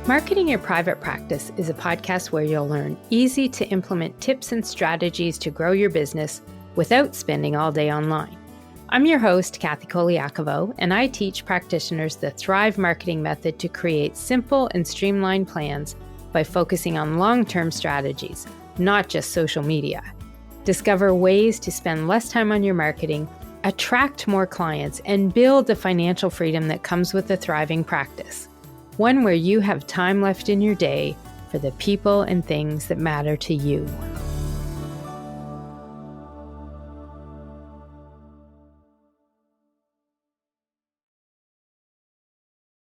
Marketing Your Private Practice is a podcast where you'll learn easy to implement tips and strategies to grow your business without spending all day online. I'm your host, Kathy Colaiacovo, and I teach practitioners the Thrive marketing method to create simple and streamlined plans by focusing on long-term strategies, not just social media. Discover ways to spend less time on your marketing, attract more clients, and build the financial freedom that comes with a thriving practice. One where you have time left in your day for the people and things that matter to you.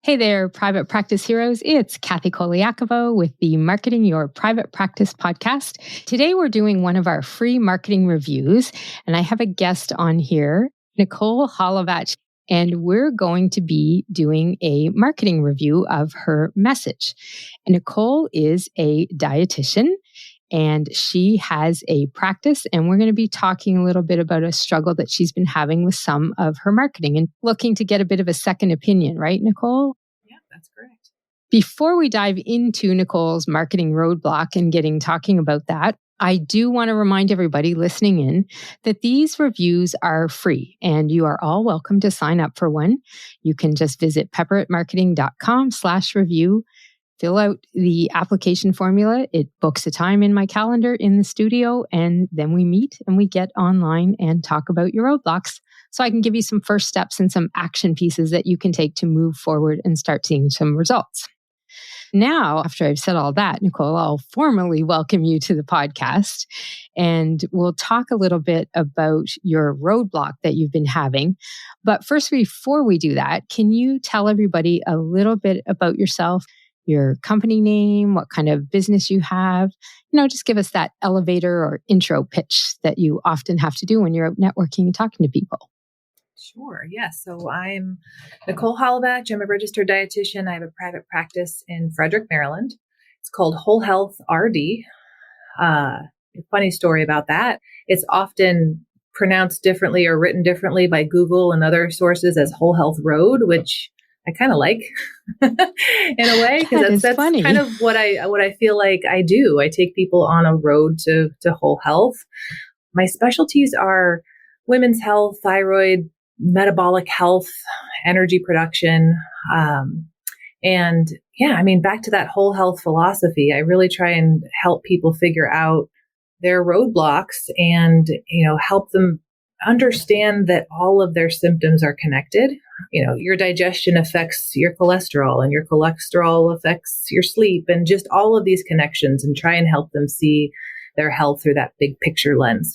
Hey there, private practice heroes. It's Kathy Colaiacovo with the Marketing Your Private Practice podcast. Today, we're doing one of our free marketing reviews, and I have a guest on here, Nicole Holovach. And we're going to be doing a marketing review of her message. And Nicole is a dietitian and she has a practice. And we're going to be talking a little bit about a struggle that she's been having with some of her marketing and looking to get a bit of a second opinion, right, Nicole? Yeah, that's correct. Before we dive into Nicole's marketing roadblock and talking about that, I do want to remind everybody listening in that these reviews are free and you are all welcome to sign up for one. You can just visit pepperitmarketing.com/review, fill out the application formula. It books a time in my calendar in the studio, and then we meet and we get online and talk about your roadblocks so I can give you some first steps and some action pieces that you can take to move forward and start seeing some results. Now, after I've said all that, Nicole, I'll formally welcome you to the podcast and we'll talk a little bit about your roadblock that you've been having. But first, before we do that, can you tell everybody a little bit about yourself, your company name, what kind of business you have? Just give us that elevator or intro pitch that you often have to do when you're out networking and talking to people. Sure. Yes. So I'm Nicole Holovach. I'm a registered dietitian. I have a private practice in Frederick, Maryland. It's called Whole Health RD. A funny story about that. It's often pronounced differently or written differently by Google and other sources as Whole Health Road, which I kind of like in a way, because that's funny. Kind of what I feel like I do. I take people on a road to whole health. My specialties are women's health, thyroid, metabolic health, energy production. Back to that whole health philosophy, I really try and help people figure out their roadblocks and, help them understand that all of their symptoms are connected. Your digestion affects your cholesterol and your cholesterol affects your sleep and just all of these connections, and try and help them see their health through that big picture lens.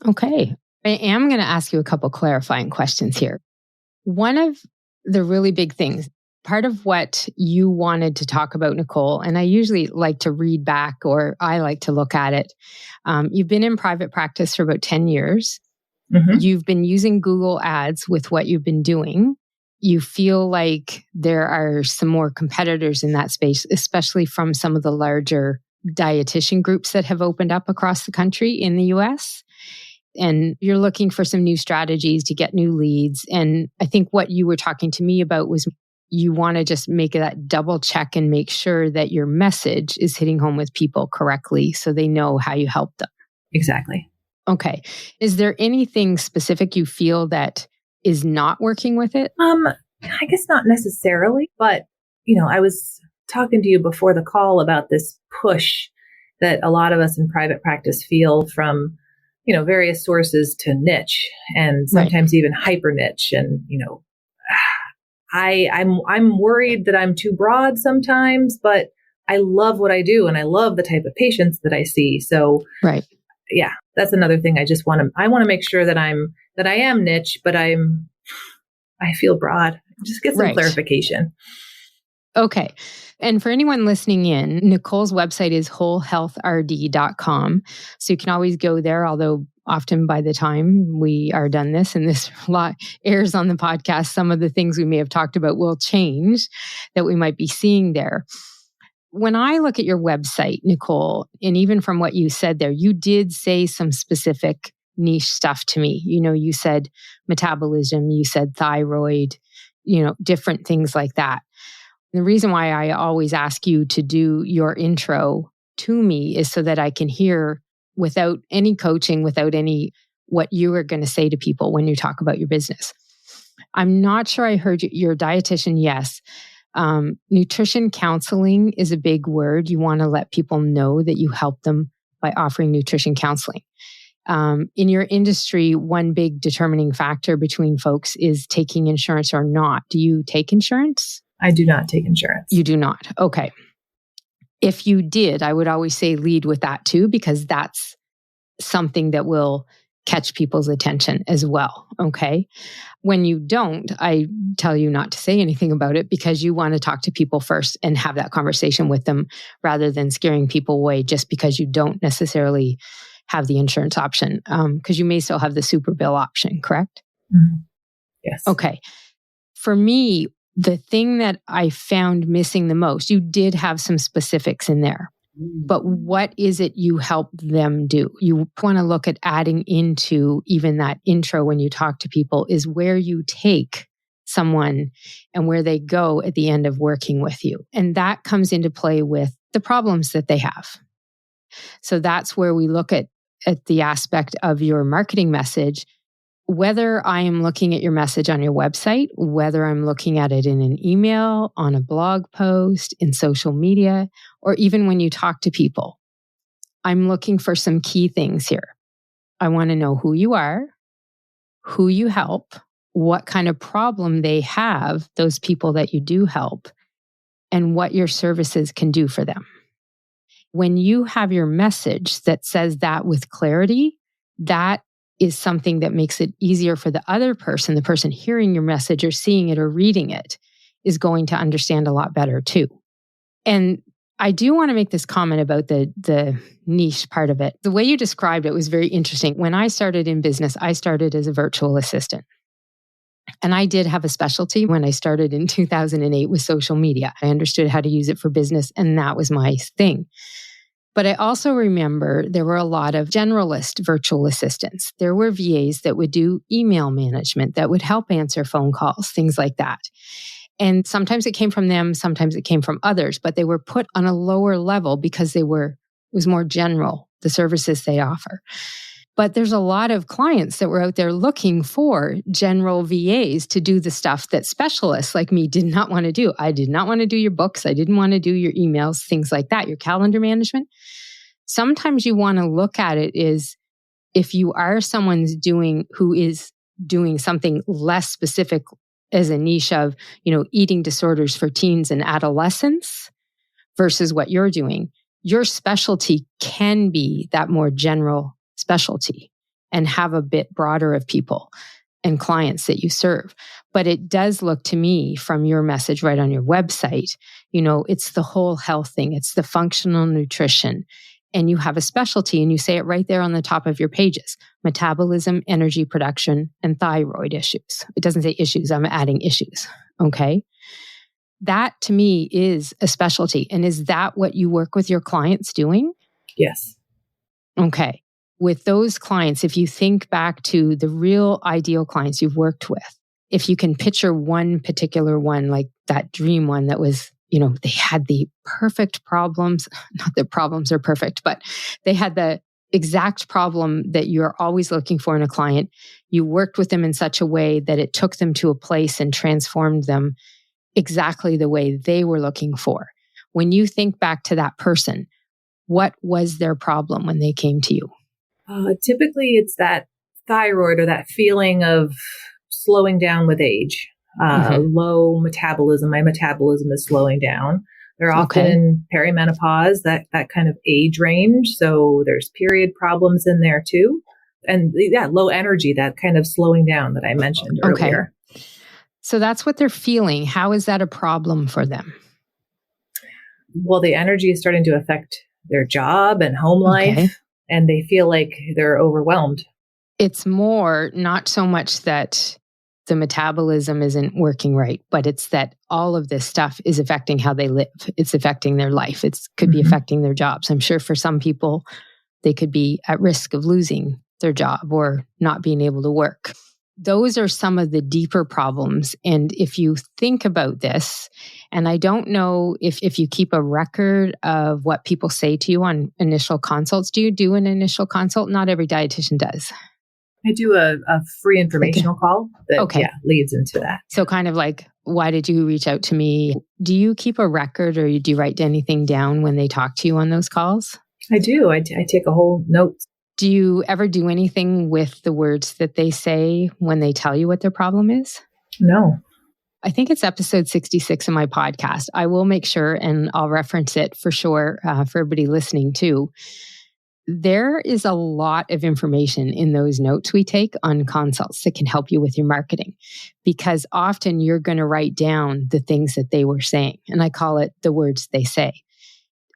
Okay. I am going to ask you a couple clarifying questions here. One of the really big things, part of what you wanted to talk about, Nicole, and I usually like to read back or I like to look at it. You've been in private practice for about 10 years. Mm-hmm. You've been using Google Ads with what you've been doing. You feel like there are some more competitors in that space, especially from some of the larger dietitian groups that have opened up across the country in the US. And you're looking for some new strategies to get new leads. And I think what you were talking to me about was you want to just make that double check and make sure that your message is hitting home with people correctly so they know how you help them. Exactly. Okay. Is there anything specific you feel that is not working with it? I guess not necessarily, but I was talking to you before the call about this push that a lot of us in private practice feel from various sources to niche and sometimes even hyper niche. And, I'm worried that I'm too broad sometimes, but I love what I do and I love the type of patients that I see. So, yeah, that's another thing. I want to make sure that I am niche, but I feel broad. Just get some clarification. Okay. And for anyone listening in, Nicole's website is wholehealthrd.com. So you can always go there, although often by the time we are done this and this airs on the podcast, some of the things we may have talked about will change that we might be seeing there. When I look at your website, Nicole, and even from what you said there, you did say some specific niche stuff to me. You said metabolism, you said thyroid, different things like that. The reason why I always ask you to do your intro to me is so that I can hear without any coaching, without any what you are going to say to people when you talk about your business. I'm not sure I heard you. You're a dietitian, yes. Nutrition counseling is a big word. You want to let people know that you help them by offering nutrition counseling. In your industry, one big determining factor between folks is taking insurance or not. Do you take insurance? I do not take insurance. You do not. Okay. If you did, I would always say lead with that too, because that's something that will catch people's attention as well. Okay. When you don't, I tell you not to say anything about it because you want to talk to people first and have that conversation with them rather than scaring people away just because you don't necessarily have the insurance option. Because you may still have the super bill option, correct? Mm-hmm. Yes. Okay. For me, the thing that I found missing the most, you did have some specifics in there, but what is it you help them do? You want to look at adding into even that intro when you talk to people is where you take someone and where they go at the end of working with you. And that comes into play with the problems that they have. So that's where we look at the aspect of your marketing message. Whether I am looking at your message on your website, whether I'm looking at it in an email, on a blog post, in social media, or even when you talk to people, I'm looking for some key things here. I want to know who you are, who you help, what kind of problem they have, those people that you do help, and what your services can do for them. When you have your message that says that with clarity, that is something that makes it easier for the other person, the person hearing your message or seeing it or reading it, is going to understand a lot better too. And I do want to make this comment about the niche part of it. The way you described it was very interesting. When I started in business, I started as a virtual assistant. And I did have a specialty when I started in 2008 with social media. I understood how to use it for business, and that was my thing. But I also remember there were a lot of generalist virtual assistants. There were VAs that would do email management, that would help answer phone calls, things like that. And sometimes it came from them, sometimes it came from others, but they were put on a lower level because it was more general, the services they offer. But there's a lot of clients that were out there looking for general VAs to do the stuff that specialists like me did not want to do. I did not want to do your books. I didn't want to do your emails, things like that, your calendar management. Sometimes you want to look at it is if you are someone who is doing something less specific as a niche of, eating disorders for teens and adolescents versus what you're doing, your specialty can be that more general specialty and have a bit broader of people and clients that you serve. But it does look to me from your message right on your website, it's the whole health thing. It's the functional nutrition. And you have a specialty and you say it right there on the top of your pages: metabolism, energy production, and thyroid issues. It doesn't say issues. I'm adding issues. Okay. That to me is a specialty. And is that what you work with your clients doing? Yes. Okay. With those clients, if you think back to the real ideal clients you've worked with, if you can picture one particular one, like that dream one that was, they had the perfect problems, not that problems are perfect, but they had the exact problem that you're always looking for in a client. You worked with them in such a way that it took them to a place and transformed them exactly the way they were looking for. When you think back to that person, what was their problem when they came to you? Typically, it's that thyroid or that feeling of slowing down with age, low metabolism. My metabolism is slowing down. They're often in perimenopause, that kind of age range. So there's period problems in there too. And low energy, that kind of slowing down that I mentioned earlier. So that's what they're feeling. How is that a problem for them? Well, the energy is starting to affect their job and home life. And they feel like they're overwhelmed. It's more not so much that the metabolism isn't working right, but it's that all of this stuff is affecting how they live. It's affecting their life. It could be affecting their jobs. I'm sure for some people, they could be at risk of losing their job or not being able to work. Those are some of the deeper problems. And if you think about this, and I don't know if you keep a record of what people say to you on initial consults. Do you do an initial consult? Not every dietitian does. I do a free informational call that leads into that. So kind of like, why did you reach out to me? Do you keep a record or do you write anything down when they talk to you on those calls? I do. I take a whole note. Do you ever do anything with the words that they say when they tell you what their problem is? No. I think it's episode 66 of my podcast. I will make sure, and I'll reference it for sure for everybody listening too. There is a lot of information in those notes we take on consults that can help you with your marketing, because often you're going to write down the things that they were saying. And I call it the words they say.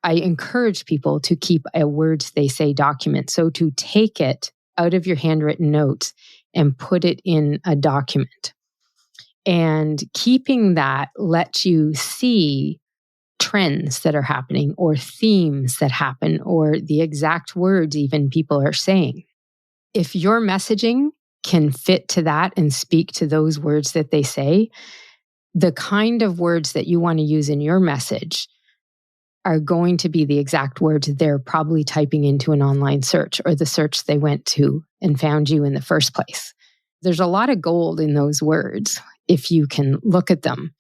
I encourage people to keep a words they say document. So to take it out of your handwritten notes and put it in a document. And keeping that lets you see trends that are happening or themes that happen or the exact words even people are saying. If your messaging can fit to that and speak to those words that they say, the kind of words that you want to use in your message are going to be the exact words they're probably typing into an online search or the search they went to and found you in the first place. There's a lot of gold in those words if you can look at them.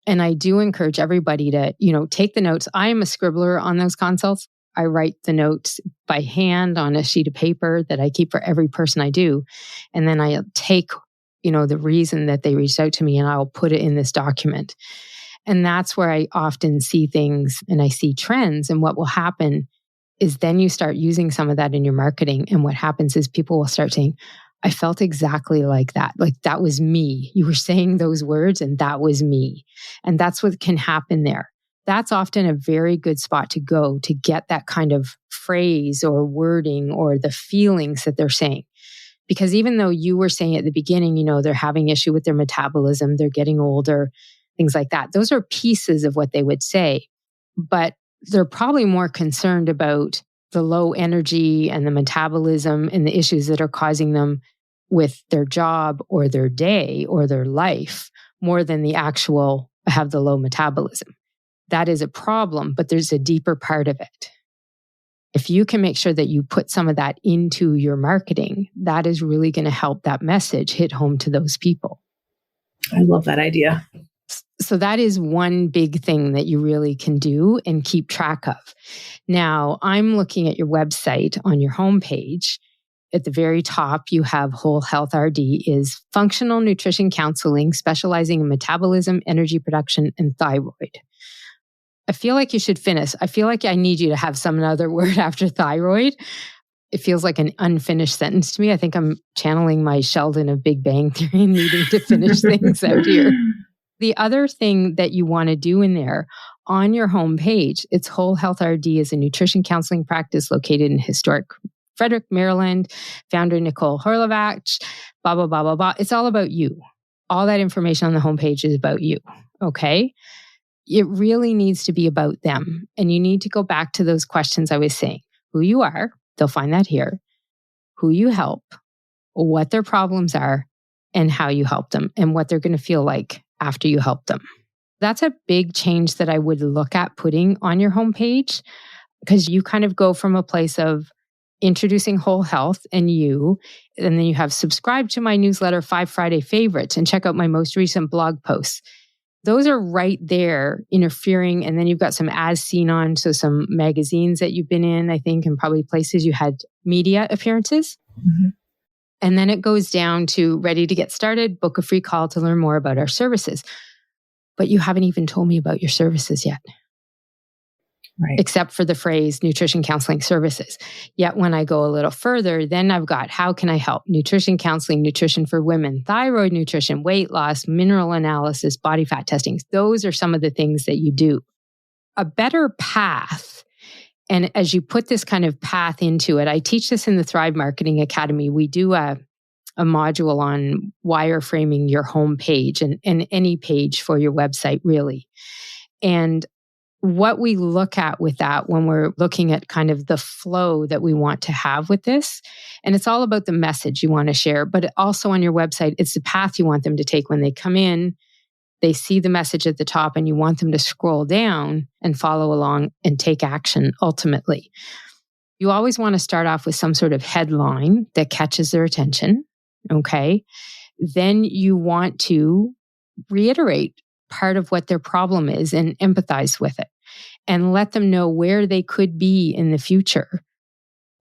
And I do encourage everybody to, take the notes. I am a scribbler on those consults. I write the notes by hand on a sheet of paper that I keep for every person I do. And then I take, the reason that they reached out to me and I'll put it in this document. And that's where I often see things and I see trends. And what will happen is then you start using some of that in your marketing. And what happens is people will start saying, I felt exactly like that. Like that was me. You were saying those words and that was me. And that's what can happen there. That's often a very good spot to go to get that kind of phrase or wording or the feelings that they're saying. Because even though you were saying at the beginning, they're having issue with their metabolism, they're getting older, things like that. Those are pieces of what they would say. But they're probably more concerned about the low energy and the metabolism and the issues that are causing them with their job or their day or their life more than the actual have the low metabolism. That is a problem, but there's a deeper part of it. If you can make sure that you put some of that into your marketing, that is really going to help that message hit home to those people. I love that idea. So that is one big thing that you really can do and keep track of. Now, I'm looking at your website on your homepage. At the very top, you have Whole Health RD is functional nutrition counseling, specializing in metabolism, energy production, and thyroid. I feel like you should finish. I feel like I need you to have some other word after thyroid. It feels like an unfinished sentence to me. I think I'm channeling my Sheldon of Big Bang Theory, needing to finish things out here. The other thing that you want to do in there on your homepage, it's Whole Health RD is a nutrition counseling practice located in historic Frederick, Maryland. Founder Nicole Holovach, blah, blah, blah, blah, blah. It's all about you. All that information on the homepage is about you. Okay. It really needs to be about them. And you need to go back to those questions I was saying. Who you are, they'll find that here. Who you help, what their problems are, and how you help them, and what they're going to feel like after you help them. That's a big change that I would look at putting on your homepage, because you kind of go from a place of introducing whole health and then you have subscribe to my newsletter, 5 Friday favorites, and check out my most recent blog posts. Those are right there interfering. And then you've got some as seen on, so some magazines that you've been in, I think, and probably places you had media appearances. Mm-hmm. And then it goes down to ready to get started, book a free call to learn more about our services. But you haven't even told me about your services yet. Right. Except for the phrase nutrition counseling services. Yet when I go a little further, then I've got how can I help? Nutrition counseling, nutrition for women, thyroid nutrition, weight loss, mineral analysis, body fat testing. Those are some of the things that you do. A better path, and as you put this kind of path into it, I teach this in the Thrive Marketing Academy. We do a module on wireframing your home page and any page for your website, really. And what we look at with that when we're looking at kind of the flow that we want to have with this, and it's all about the message you want to share, but also on your website, it's the path you want them to take when they come in. They see the message at the top and you want them to scroll down and follow along and take action ultimately. You always want to start off with some sort of headline that catches their attention. Okay. Then you want to reiterate part of what their problem is and empathize with it and let them know where they could be in the future.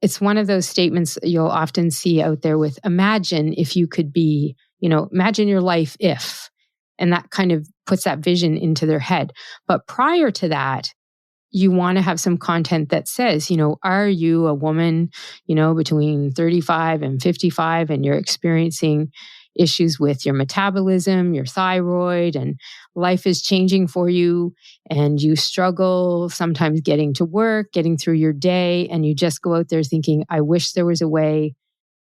It's one of those statements you'll often see out there with imagine if you could be, imagine your life if, and that kind of puts that vision into their head. But prior to that, you want to have some content that says, are you a woman, between 35 and 55 and you're experiencing issues with your metabolism, your thyroid, and life is changing for you and you struggle sometimes getting to work, getting through your day, and you just go out there thinking, I wish there was a way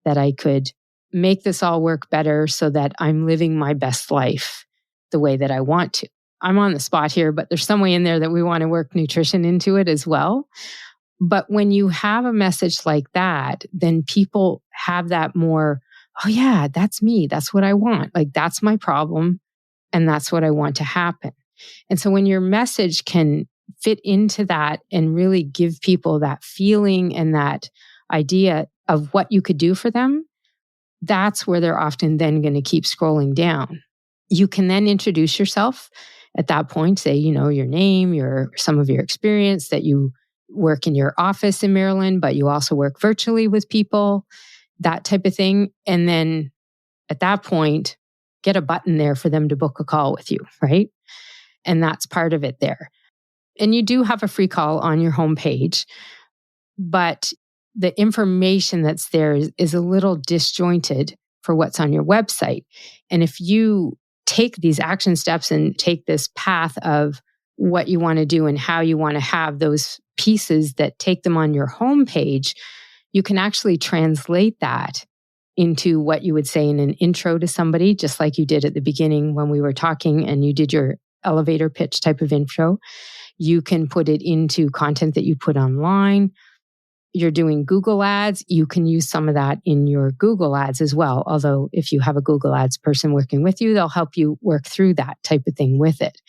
that I could make this all work better so that I'm living my best life the way that I want to. I'm on the spot here, but there's some way in there that we want to work nutrition into it as well. But when you have a message like that, then people have that more, oh yeah, that's me. That's what I want. Like that's my problem. And that's what I want to happen. And so when your message can fit into that and really give people that feeling and that idea of what you could do for them, that's where they're often then going to keep scrolling down. You can then introduce yourself at that point, say, your name, some of your experience, that you work in your office in Maryland, but you also work virtually with people, that type of thing. And then at that point, get a button there for them to book a call with you, right? And that's part of it there. And you do have a free call on your homepage, but the information that's there is a little disjointed for what's on your website. And if you take these action steps and take this path of what you want to do and how you want to have those pieces that take them on your homepage, you can actually translate that into what you would say in an intro to somebody, just like you did at the beginning when we were talking and you did your elevator pitch type of intro. You can put it into content that you put online. You're doing Google ads, you can use some of that in your Google ads as well. Although if you have a Google ads person working with you, they'll help you work through that type of thing with it.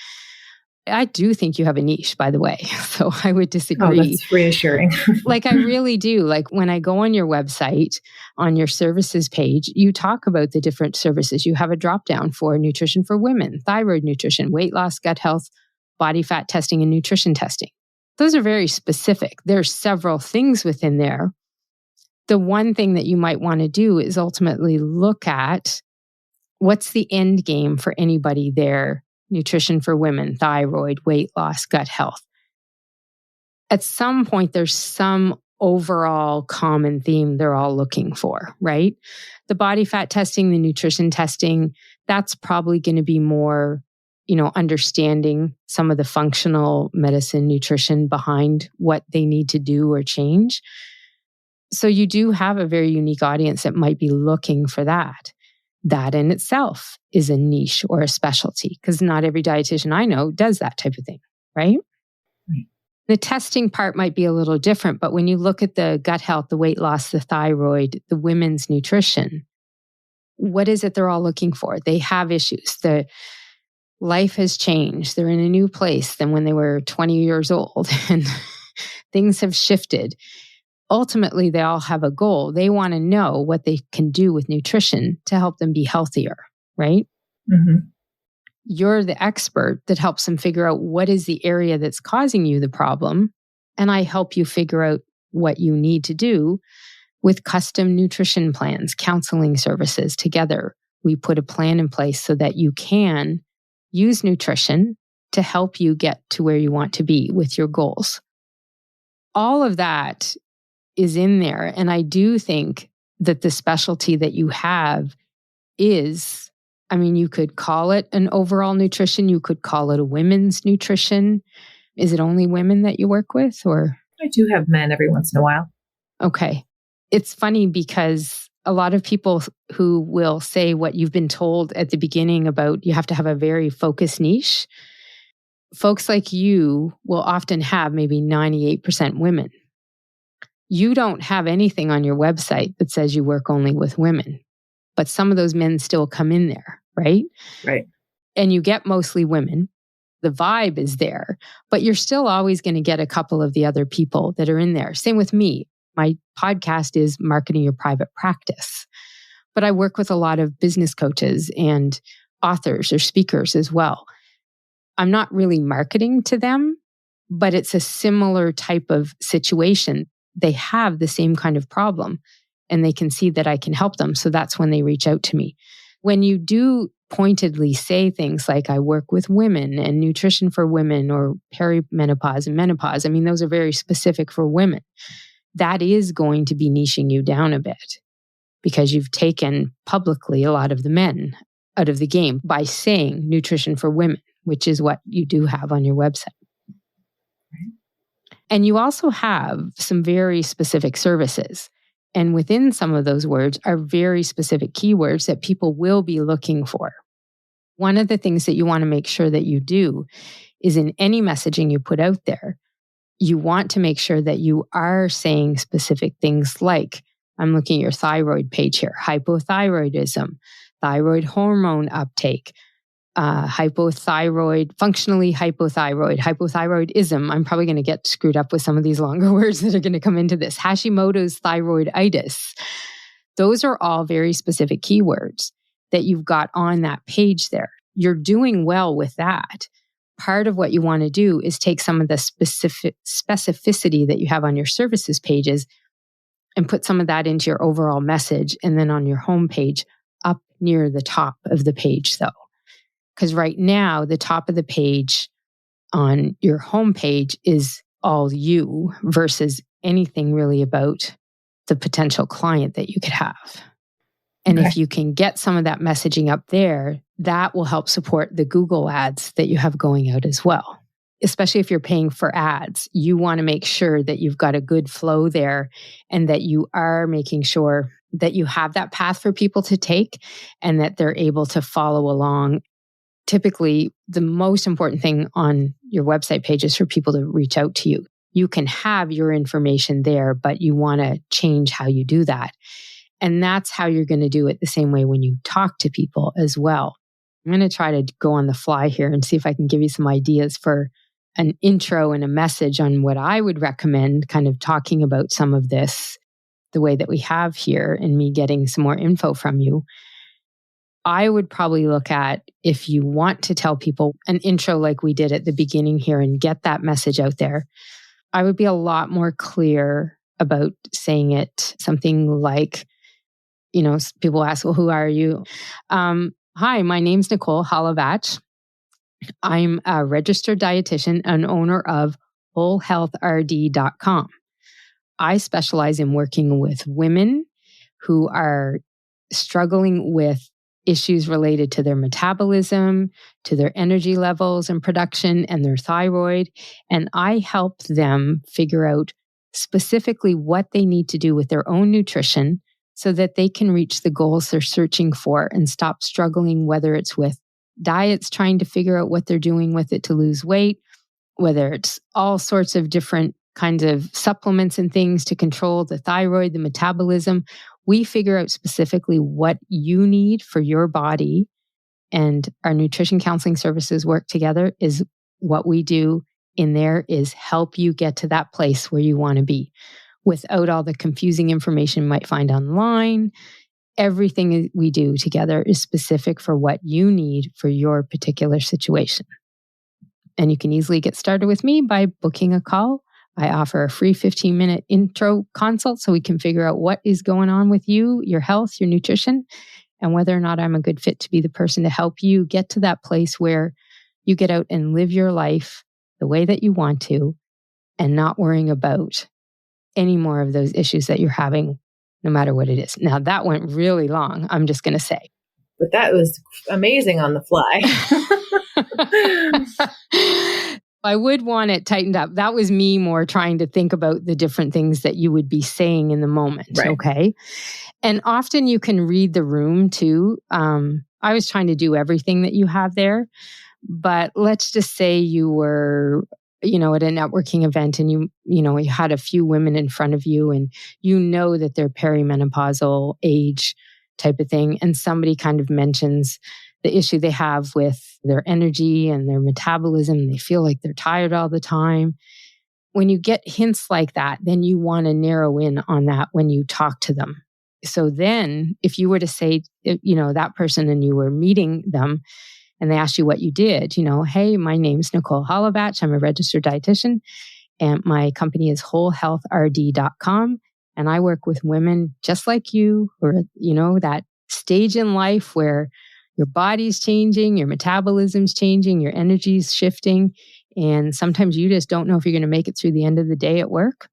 I do think you have a niche, by the way. So I would disagree. Oh, that's reassuring. Like I really do. Like when I go on your website, on your services page, you talk about the different services. You have a drop down for nutrition for women, thyroid nutrition, weight loss, gut health, body fat testing, and nutrition testing. Those are very specific. There's several things within there. The one thing that you might want to do is ultimately look at what's the end game for anybody there. Nutrition for women, thyroid, weight loss, gut health. At some point, there's some overall common theme they're all looking for, right? The body fat testing, the nutrition testing, that's probably going to be more understanding some of the functional medicine nutrition behind what they need to do or change. So you do have a very unique audience that might be looking for that. That in itself is a niche or a specialty because not every dietitian I know does that type of thing, right? Right. The testing part might be a little different, but when you look at the gut health, the weight loss, the thyroid, the women's nutrition, what is it they're all looking for? They have issues. The life has changed. They're in a new place than when they were 20 years old and things have shifted. Ultimately, they all have a goal. They want to know what they can do with nutrition to help them be healthier, right? Mm-hmm. You're the expert that helps them figure out what is the area that's causing you the problem. And I help you figure out what you need to do with custom nutrition plans, counseling services together. We put a plan in place so that you can use nutrition to help you get to where you want to be with your goals. All of that is in there. And I do think that the specialty that you have is, you could call it an overall nutrition. You could call it a women's nutrition. Is it only women that you work with or? I do have men every once in a while. Okay. It's funny because a lot of people who will say what you've been told at the beginning about you have to have a very focused niche. folks like you will often have maybe 98% women. You don't have anything on your website that says you work only with women, but some of those men still come in there, right? Right. And you get mostly women. The vibe is there, but you're still always going to get a couple of the other people that are in there. Same with me. My podcast is Marketing Your Private Practice, but I work with a lot of business coaches and authors or speakers as well. I'm not really marketing to them, but it's a similar type of situation. They have the same kind of problem and they can see that I can help them. So that's when they reach out to me. When you do pointedly say things like I work with women and nutrition for women or perimenopause and menopause, I mean, those are very specific for women. That is going to be niching you down a bit because you've taken publicly a lot of the men out of the game by saying nutrition for women, which is what you do have on your website. And you also have some very specific services. And within some of those words are very specific keywords that people will be looking for. One of the things that you want to make sure that you do is in any messaging you put out there, you want to make sure that you are saying specific things like, I'm looking at your thyroid page here, hypothyroidism, thyroid hormone uptake, hypothyroid, functionally hypothyroid, hypothyroidism. I'm probably going to get screwed up with some of these longer words that are going to come into this. Hashimoto's thyroiditis. Those are all very specific keywords that you've got on that page there. You're doing well with that. Part of what you want to do is take some of the specificity that you have on your services pages and put some of that into your overall message and then on your homepage up near the top of the page though. Because right now, the top of the page on your homepage is all you versus anything really about the potential client that you could have. And if you can get some of that messaging up there, that will help support the Google ads that you have going out as well. Especially if you're paying for ads, you want to make sure that you've got a good flow there and that you are making sure that you have that path for people to take and that they're able to follow along. Typically, the most important thing on your website page is for people to reach out to you. You can have your information there, but you want to change how you do that. And that's how you're going to do it the same way when you talk to people as well. I'm going to try to go on the fly here and see if I can give you some ideas for an intro and a message on what I would recommend, kind of talking about some of this, the way that we have here, and me getting some more info from you. I would probably look at, if you want to tell people an intro like we did at the beginning here and get that message out there, I would be a lot more clear about saying it something like, people ask, well, who are you? Hi, my name's Nicole Holovach. I'm a registered dietitian and owner of wholehealthrd.com. I specialize in working with women who are struggling with issues related to their metabolism, to their energy levels and production, and their thyroid. And I help them figure out specifically what they need to do with their own nutrition so that they can reach the goals they're searching for and stop struggling, whether it's with diets, trying to figure out what they're doing with it to lose weight, whether it's all sorts of different kinds of supplements and things to control the thyroid, the metabolism. We figure out specifically what you need for your body, and our nutrition counseling services work together is what we do in there is help you get to that place where you want to be without all the confusing information you might find online. Everything we do together is specific for what you need for your particular situation. And you can easily get started with me by booking a call. I offer a free 15-minute intro consult so we can figure out what is going on with you, your health, your nutrition, and whether or not I'm a good fit to be the person to help you get to that place where you get out and live your life the way that you want to and not worrying about any more of those issues that you're having, no matter what it is. Now, that went really long, I'm just going to say. But that was amazing on the fly. I would want it tightened up. That was me more trying to think about the different things that you would be saying in the moment. Right. Okay. And often you can read the room too. I was trying to do everything that you have there, But let's just say you were, at a networking event and you had a few women in front of you and you know that they're perimenopausal age type of thing. And somebody kind of mentions the issue they have with their energy and their metabolism. They feel like they're tired all the time. When you get hints like that, then you want to narrow in on that when you talk to them. So then if you were to say, that person and you were meeting them and they asked you what you did, hey, my name's Nicole Holovach. I'm a registered dietitian and my company is wholehealthrd.com. And I work with women just like you, or, that stage in life where your body's changing, your metabolism's changing, your energy's shifting. And sometimes you just don't know if you're going to make it through the end of the day at work.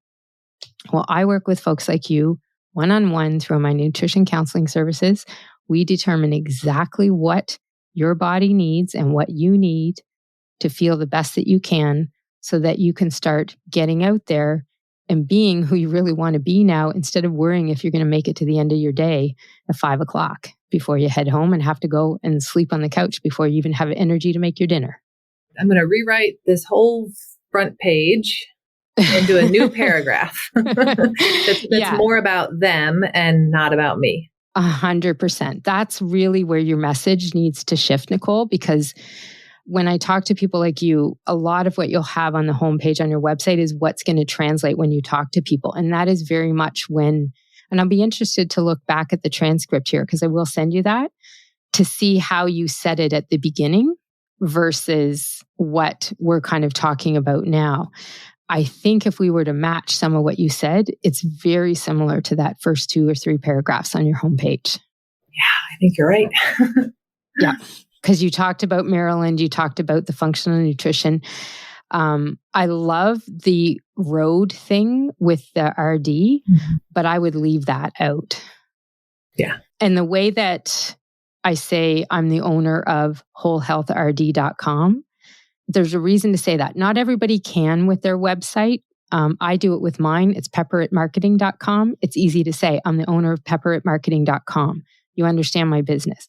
Well, I work with folks like you one-on-one through my nutrition counseling services. We determine exactly what your body needs and what you need to feel the best that you can so that you can start getting out there and being who you really want to be now, instead of worrying if you're going to make it to the end of your day at 5:00 before you head home and have to go and sleep on the couch before you even have energy to make your dinner. I'm going to rewrite this whole front page into a new paragraph that's more about them and not about me. 100%. That's really where your message needs to shift, Nicole, because when I talk to people like you, a lot of what you'll have on the homepage on your website is what's going to translate when you talk to people. And that is very much and I'll be interested to look back at the transcript here because I will send you that to see how you said it at the beginning versus what we're kind of talking about now. I think if we were to match some of what you said, it's very similar to that first 2 or 3 paragraphs on your homepage. Yeah, I think you're right. Yeah, because you talked about Maryland, you talked about the functional nutrition. I love the road thing with the RD, but I would leave that out. Yeah. And the way that I say I'm the owner of wholehealthrd.com, there's a reason to say that. Not everybody can with their website. I do it with mine. It's pepperitmarketing.com. It's easy to say, I'm the owner of pepperitmarketing.com. You understand my business.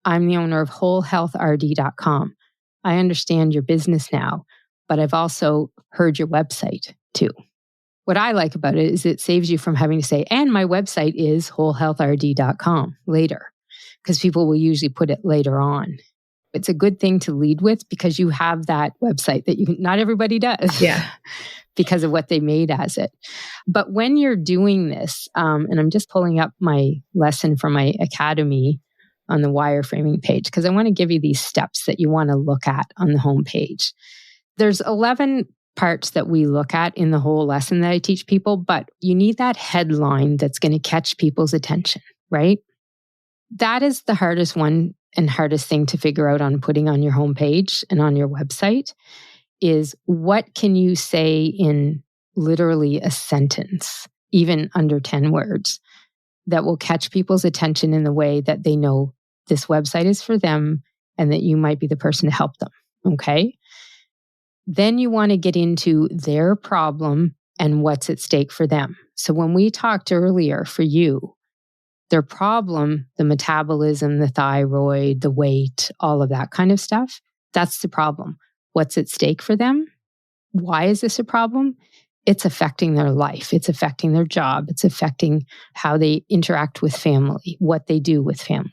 I'm the owner of wholehealthrd.com. I understand your business now, but I've also heard your website too. What I like about it is it saves you from having to say, and my website is wholehealthrd.com later, because people will usually put it later on. It's a good thing to lead with because you have that website that not everybody does. Yeah. Because of what they made as it. But when you're doing this, and I'm just pulling up my lesson from my academy on the wireframing page, because I want to give you these steps that you want to look at on the homepage. There's 11 parts that we look at in the whole lesson that I teach people, but you need that headline that's going to catch people's attention, right? That is the hardest one and hardest thing to figure out on putting on your homepage and on your website is what can you say in literally a sentence, even under 10 words, that will catch people's attention in the way that they know this website is for them and that you might be the person to help them. Okay. Then you want to get into their problem and what's at stake for them. So when we talked earlier for you, their problem, the metabolism, the thyroid, the weight, all of that kind of stuff, that's the problem. What's at stake for them? Why is this a problem? It's affecting their life. It's affecting their job. It's affecting how they interact with family, what they do with family.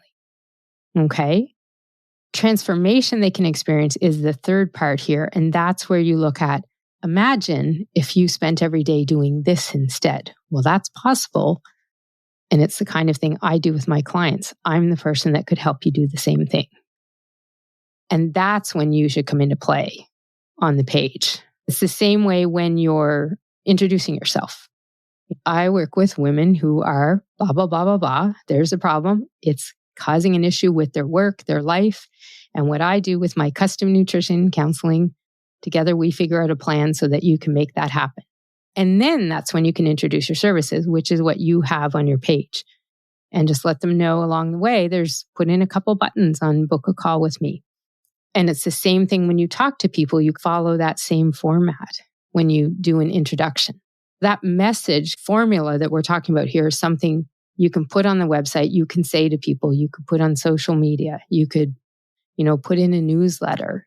Okay? Transformation they can experience is the third part here. And that's where you look at, imagine if you spent every day doing this instead. Well, that's possible. And it's the kind of thing I do with my clients. I'm the person that could help you do the same thing. And that's when you should come into play on the page. It's the same way when you're introducing yourself. I work with women who are blah, blah, blah, blah, blah. There's a problem. It's causing an issue with their work, their life. And what I do with my custom nutrition counseling, together we figure out a plan so that you can make that happen. And then that's when you can introduce your services, which is what you have on your page. And just let them know along the way, put in a couple buttons on book a call with me. And it's the same thing when you talk to people, you follow that same format when you do an introduction. That message formula that we're talking about here is something you can put on the website, you can say to people, you could put on social media, you could, put in a newsletter.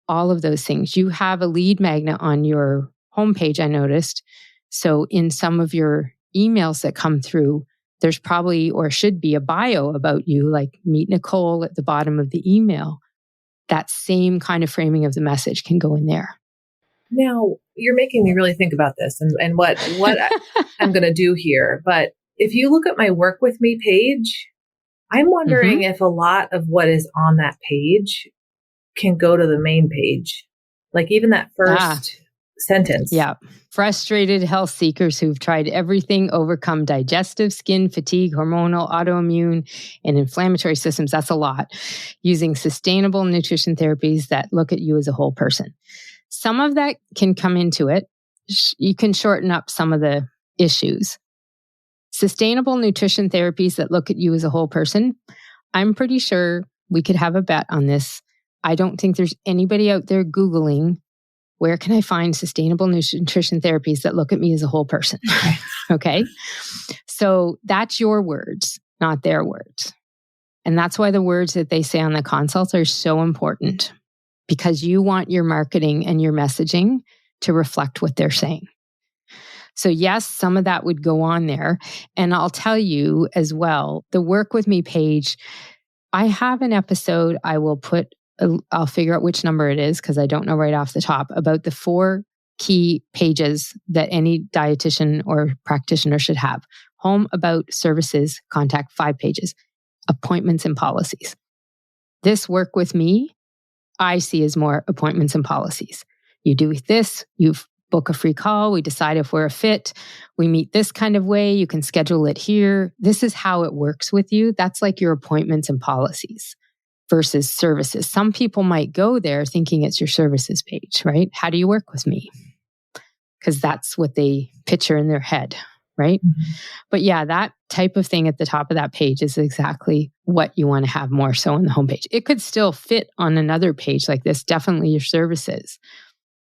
all of those things. You have a lead magnet on your homepage, I noticed. So in some of your emails that come through, there's probably or should be a bio about you, like meet Nicole at the bottom of the email. That same kind of framing of the message can go in there. Now, you're making me really think about this and what I'm going to do here. But if you look at my Work With Me page, I'm wondering if a lot of what is on that page can go to the main page. Like even that first sentence. Yeah. Frustrated health seekers who've tried everything, overcome digestive, skin, fatigue, hormonal, autoimmune, and inflammatory systems. That's a lot. Using sustainable nutrition therapies that look at you as a whole person. Some of that can come into it. You can shorten up some of the issues. Sustainable nutrition therapies that look at you as a whole person. I'm pretty sure we could have a bet on this. I don't think there's anybody out there Googling, where can I find sustainable nutrition therapies that look at me as a whole person? Okay. So that's your words, not their words. And that's why the words that they say on the consults are so important, because you want your marketing and your messaging to reflect what they're saying. So yes, some of that would go on there. And I'll tell you as well, the Work With Me page, I have an episode I will put, I'll figure out which number it is because I don't know right off the top, about the 4 key pages that any dietitian or practitioner should have. Home, about, services, contact, 5 pages. Appointments and policies. This Work With Me, I see as more appointments and policies. You do this, you book a free call, we decide if we're a fit, we meet this kind of way, you can schedule it here. This is how it works with you. That's like your appointments and policies versus services. Some people might go there thinking it's your services page, right? How do you work with me? Because that's what they picture in their head, right? Mm-hmm. But yeah, that type of thing at the top of that page is exactly what you want to have more so on the homepage. It could still fit on another page like this, definitely your services.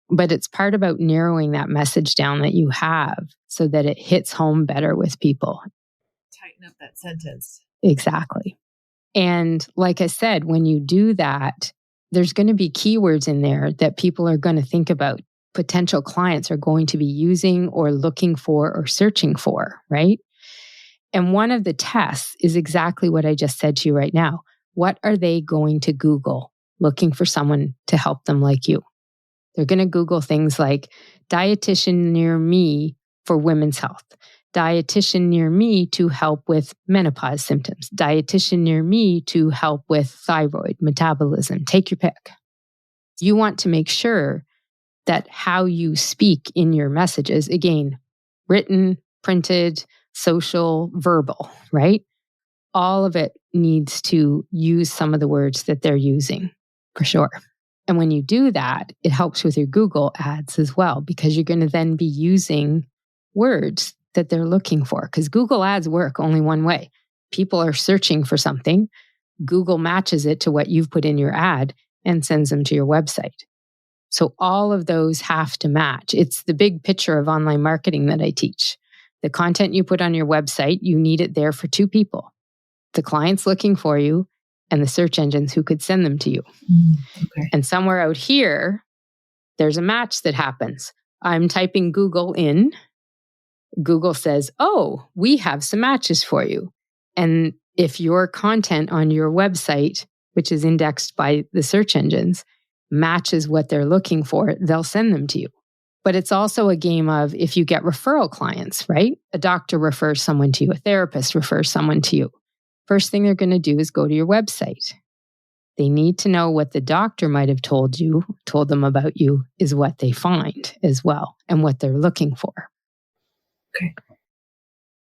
But it's part about narrowing that message down that you have so that it hits home better with people. Tighten up that sentence. Exactly. And like I said, when you do that, there's going to be keywords in there that people are going to think about. Potential clients are going to be using or looking for or searching for, right? And one of the tests is exactly what I just said to you right now. What are they going to Google looking for someone to help them like you? They're going to Google things like dietitian near me for women's health, dietitian near me to help with menopause symptoms, dietitian near me to help with thyroid, metabolism, take your pick. You want to make sure that how you speak in your messages, again, written, printed, social, verbal, right? All of it needs to use some of the words that they're using, for sure. And when you do that, it helps with your Google ads as well, because you're going to then be using words that they're looking for. Because Google ads work only one way. People are searching for something. Google matches it to what you've put in your ad and sends them to your website. So all of those have to match. It's the big picture of online marketing that I teach. The content you put on your website, you need it there for 2 people. The clients looking for you and the search engines who could send them to you. Okay. And somewhere out here, there's a match that happens. I'm typing Google in. Google says, oh, we have some matches for you. And if your content on your website, which is indexed by the search engines, matches what they're looking for, they'll send them to you. But it's also a game of if you get referral clients, right? A doctor refers someone to you, a therapist refers someone to you. First thing they're going to do is go to your website. They need to know what the doctor might have told them about you is what they find as well and what they're looking for. Okay.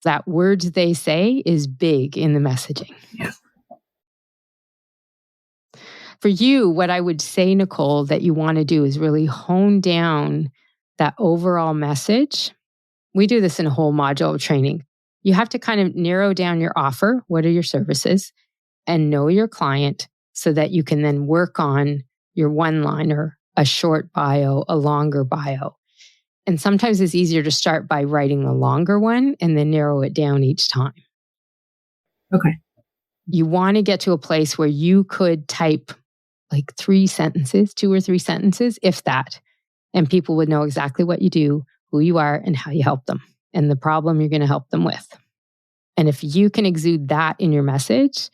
That words they say is big in the messaging. Yeah. For you, what I would say, Nicole, that you want to do is really hone down that overall message. We do this in a whole module of training. You have to kind of narrow down your offer. What are your services? And know your client so that you can then work on your one-liner, a short bio, a longer bio. And sometimes it's easier to start by writing the longer one and then narrow it down each time. Okay. You want to get to a place where you could type like 3 sentences, 2 or 3 sentences, if that. And people would know exactly what you do, who you are, and how you help them, and the problem you're going to help them with. And if you can exude that in your message,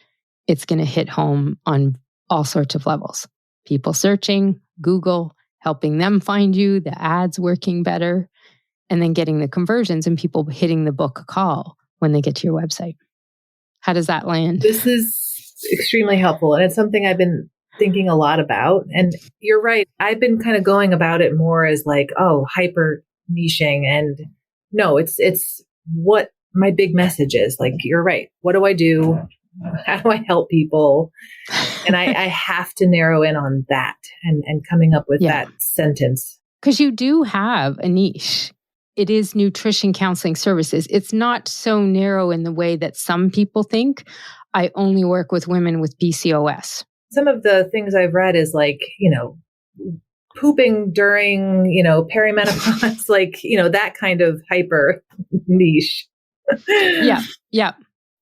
it's going to hit home on all sorts of levels. People searching, Google, helping them find you, the ads working better, and then getting the conversions and people hitting the book a call when they get to your website. How does that land? This is extremely helpful. And it's something I've been thinking a lot about. And you're right. I've been kind of going about it more as like, oh, hyper niching. And no, it's what my big message is. Like, you're right. What do I do? How do I help people? And I have to narrow in on that and coming up with that sentence. Because you do have a niche. It is nutrition counseling services. It's not so narrow in the way that some people think. I only work with women with PCOS. Some of the things I've read is like, pooping during, perimenopause, like, that kind of hyper niche. Yeah.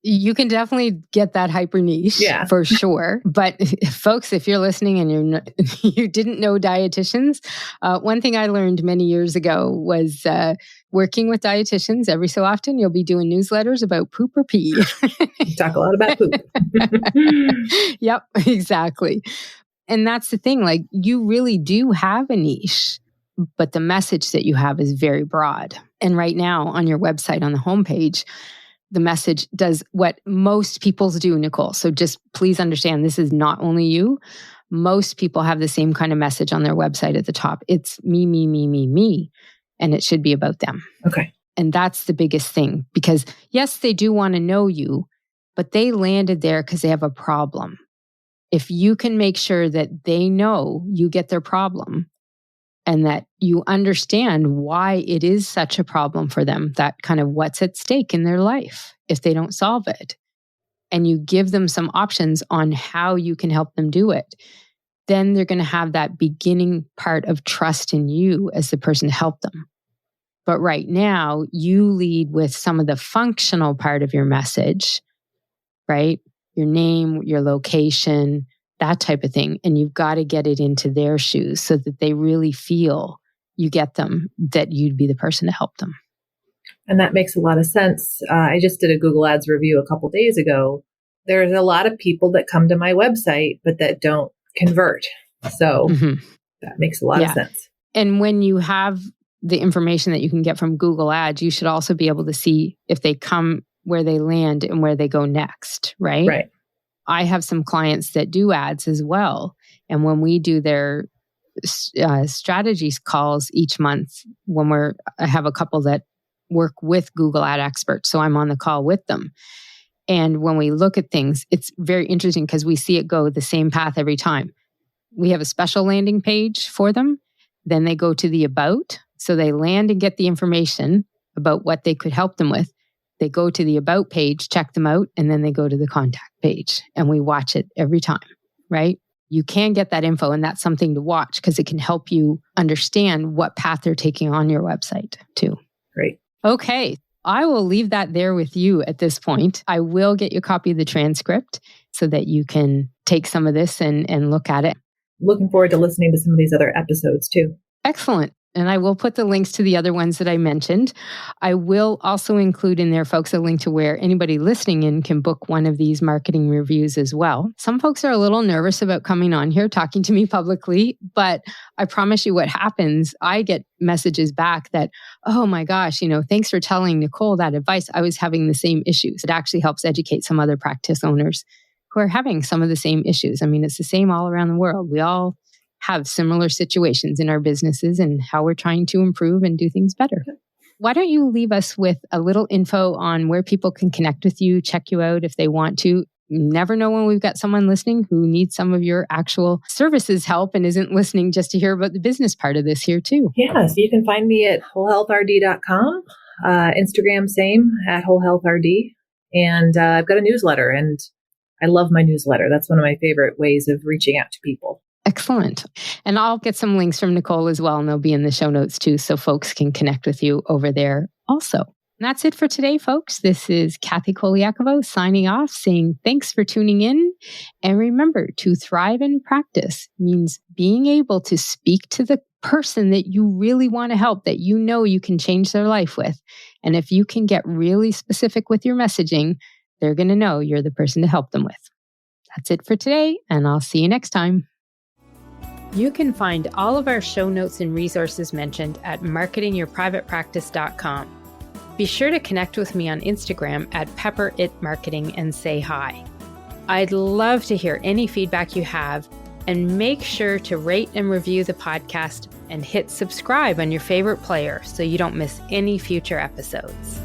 You can definitely get that hyper niche for sure. But folks, if you're listening and you didn't know dietitians, one thing I learned many years ago was working with dietitians. Every so often, you'll be doing newsletters about poop or pee. You talk a lot about poop. Yep, exactly. And that's the thing, like you really do have a niche, but the message that you have is very broad. And right now on your website, on the homepage, the message does what most people do, Nicole. So just please understand, this is not only you. Most people have the same kind of message on their website at the top. It's me, me, me, me, me. And it should be about them. Okay. And that's the biggest thing. Because yes, they do want to know you, but they landed there because they have a problem. If you can make sure that they know you get their problem, and that you understand why it is such a problem for them, that kind of what's at stake in their life if they don't solve it, and you give them some options on how you can help them do it, then they're going to have that beginning part of trust in you as the person to help them. But right now, you lead with some of the functional part of your message, right? Your name, your location, that type of thing. And you've got to get it into their shoes so that they really feel you get them, that you'd be the person to help them. And that makes a lot of sense. I just did a Google Ads review a couple days ago. There's a lot of people that come to my website, but that don't convert. So that makes a lot of sense. And when you have the information that you can get from Google Ads, you should also be able to see if they come, where they land and where they go next, right? Right. I have some clients that do ads as well. And when we do their strategies calls each month, I have a couple that work with Google Ad experts. So I'm on the call with them. And when we look at things, it's very interesting because we see it go the same path every time. We have a special landing page for them. Then they go to the about. So they land and get the information about what they could help them with. They go to the about page, check them out, and then they go to the contact page. And we watch it every time, right? You can get that info, and that's something to watch because it can help you understand what path they're taking on your website too. Great. Okay. I will leave that there with you at this point. I will get you a copy of the transcript so that you can take some of this and look at it. Looking forward to listening to some of these other episodes too. Excellent. And I will put the links to the other ones that I mentioned. I will also include in there, folks, a link to where anybody listening in can book one of these marketing reviews as well. Some folks are a little nervous about coming on here, talking to me publicly, but I promise you what happens, I get messages back that, oh my gosh, thanks for telling Nicole that advice. I was having the same issues. It actually helps educate some other practice owners who are having some of the same issues. I mean, it's the same all around the world. We all have similar situations in our businesses and how we're trying to improve and do things better. Why don't you leave us with a little info on where people can connect with you, check you out if they want to. You never know when we've got someone listening who needs some of your actual services help and isn't listening just to hear about the business part of this here too. Yes, you can find me at wholehealthrd.com, Instagram same, at wholehealthrd. And I've got a newsletter, and I love my newsletter. That's one of my favorite ways of reaching out to people. Excellent. And I'll get some links from Nicole as well, and they'll be in the show notes too, so folks can connect with you over there also. And that's it for today, folks. This is Kathy Colaiacovo signing off, saying thanks for tuning in. And remember, to thrive in practice means being able to speak to the person that you really want to help, that you know you can change their life with. And if you can get really specific with your messaging, they're going to know you're the person to help them with. That's it for today, and I'll see you next time. You can find all of our show notes and resources mentioned at marketingyourprivatepractice.com. Be sure to connect with me on Instagram at pepperitmarketing and say hi. I'd love to hear any feedback you have, and make sure to rate and review the podcast and hit subscribe on your favorite player so you don't miss any future episodes.